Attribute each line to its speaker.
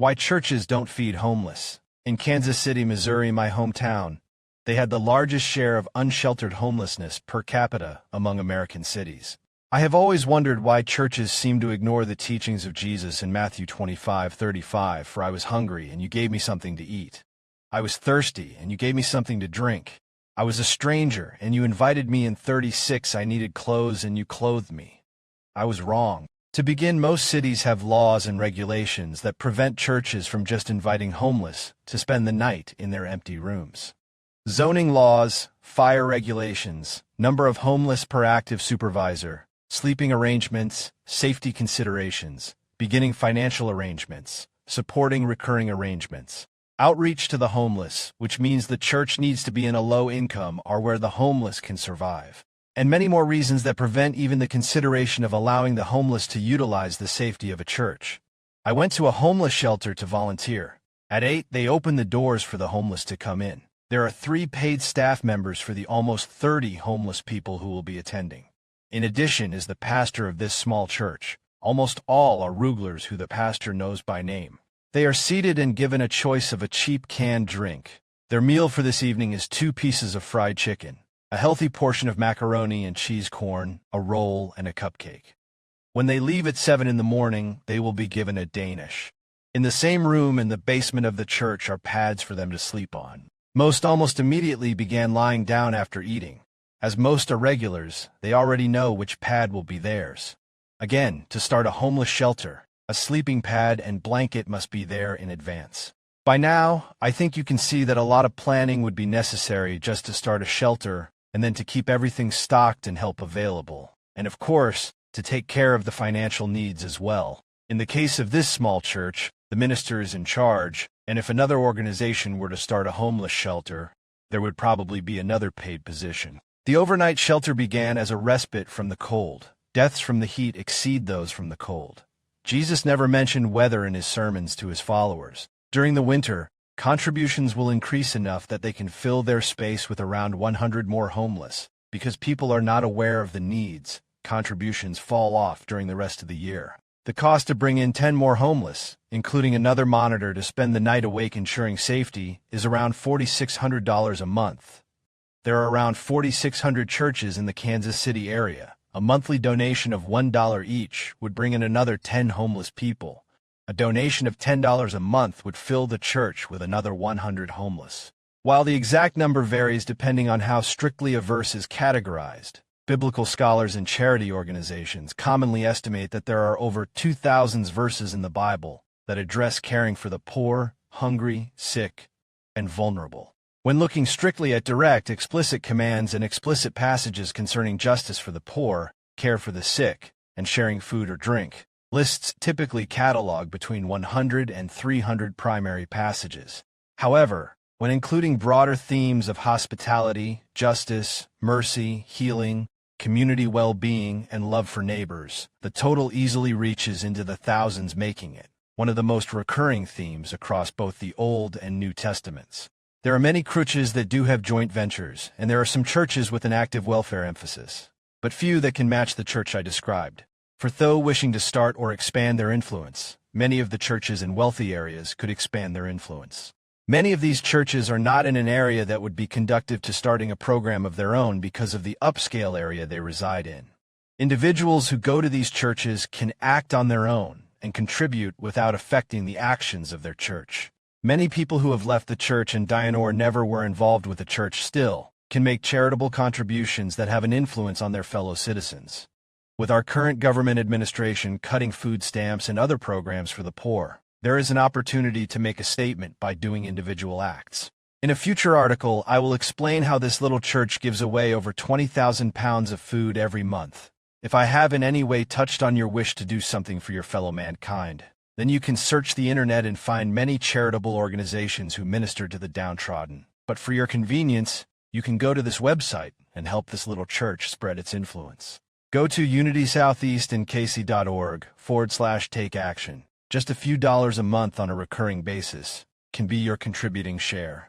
Speaker 1: Why churches don't feed homeless. In Kansas City, Missouri, my hometown, they had the largest share of unsheltered homelessness per capita among American cities. I have always wondered why churches seem to ignore the teachings of Jesus in Matthew 25:35, for I was hungry, and you gave me something to eat. I was thirsty, and you gave me something to drink. I was a stranger, and you invited me. In 36, I needed clothes, and you clothed me. I was wrong. To begin, most cities have laws and regulations that prevent churches from just inviting homeless to spend the night in their empty rooms. Zoning laws, fire regulations, number of homeless per active supervisor, sleeping arrangements, safety considerations, beginning financial arrangements, supporting recurring arrangements. Outreach to the homeless, which means the church needs to be in a low income or where the homeless can survive. And many more reasons that prevent even the consideration of allowing the homeless to utilize the safety of a church. I went to a homeless shelter to volunteer. At 8, they opened the doors for the homeless to come in. There are 3 paid staff members for the almost 30 homeless people who will be attending. In addition is the pastor of this small church. Almost all are Ruglers who the pastor knows by name. They are seated and given a choice of a cheap canned drink. Their meal for this evening is 2 pieces of fried chicken, a healthy portion of macaroni and cheese corn, a roll, and a cupcake. When they leave at 7 in the morning, they will be given a Danish. In the same room in the basement of the church are pads for them to sleep on. Most almost immediately began lying down after eating. As most are regulars, they already know which pad will be theirs. Again, to start a homeless shelter, a sleeping pad and blanket must be there in advance. By now, I think you can see that a lot of planning would be necessary just to start a shelter, and then to keep everything stocked and help available. And of course, to take care of the financial needs as well. In the case of this small church, the minister is in charge, and if another organization were to start a homeless shelter, there would probably be another paid position. The overnight shelter began as a respite from the cold. Deaths from the heat exceed those from the cold. Jesus never mentioned weather in his sermons to his followers. During the winter, contributions will increase enough that they can fill their space with around 100 more homeless. Because people are not aware of the needs, contributions fall off during the rest of the year. The cost to bring in 10 more homeless, including another monitor to spend the night awake ensuring safety, is around $4,600 a month. There are around 4,600 churches in the Kansas City area. A monthly donation of $1 each would bring in another 10 homeless people. A donation of $10 a month would fill the church with another 100 homeless. While the exact number varies depending on how strictly a verse is categorized, biblical scholars and charity organizations commonly estimate that there are over 2,000 verses in the Bible that address caring for the poor, hungry, sick, and vulnerable. When looking strictly at direct, explicit commands and explicit passages concerning justice for the poor, care for the sick, and sharing food or drink, lists typically catalog between 100 and 300 primary passages. However, when including broader themes of hospitality, justice, mercy, healing, community well-being, and love for neighbors, the total easily reaches into the thousands, making it one of the most recurring themes across both the Old and New Testaments. There are many churches that do have joint ventures, and there are some churches with an active welfare emphasis, but few that can match the church I described. For those wishing to start or expand their influence, many of the churches in wealthy areas could expand their influence. Many of these churches are not in an area that would be conducive to starting a program of their own because of the upscale area they reside in. Individuals who go to these churches can act on their own and contribute without affecting the actions of their church. Many people who have left the church and died or never were involved with the church still can make charitable contributions that have an influence on their fellow citizens. With our current government administration cutting food stamps and other programs for the poor, there is an opportunity to make a statement by doing individual acts. In a future article, I will explain how this little church gives away over 20,000 pounds of food every month. If I have in any way touched on your wish to do something for your fellow mankind, then you can search the internet and find many charitable organizations who minister to the downtrodden. But for your convenience, you can go to this website and help this little church spread its influence. Go to unitysoutheastkc.org/take action. Just a few dollars a month on a recurring basis can be your contributing share.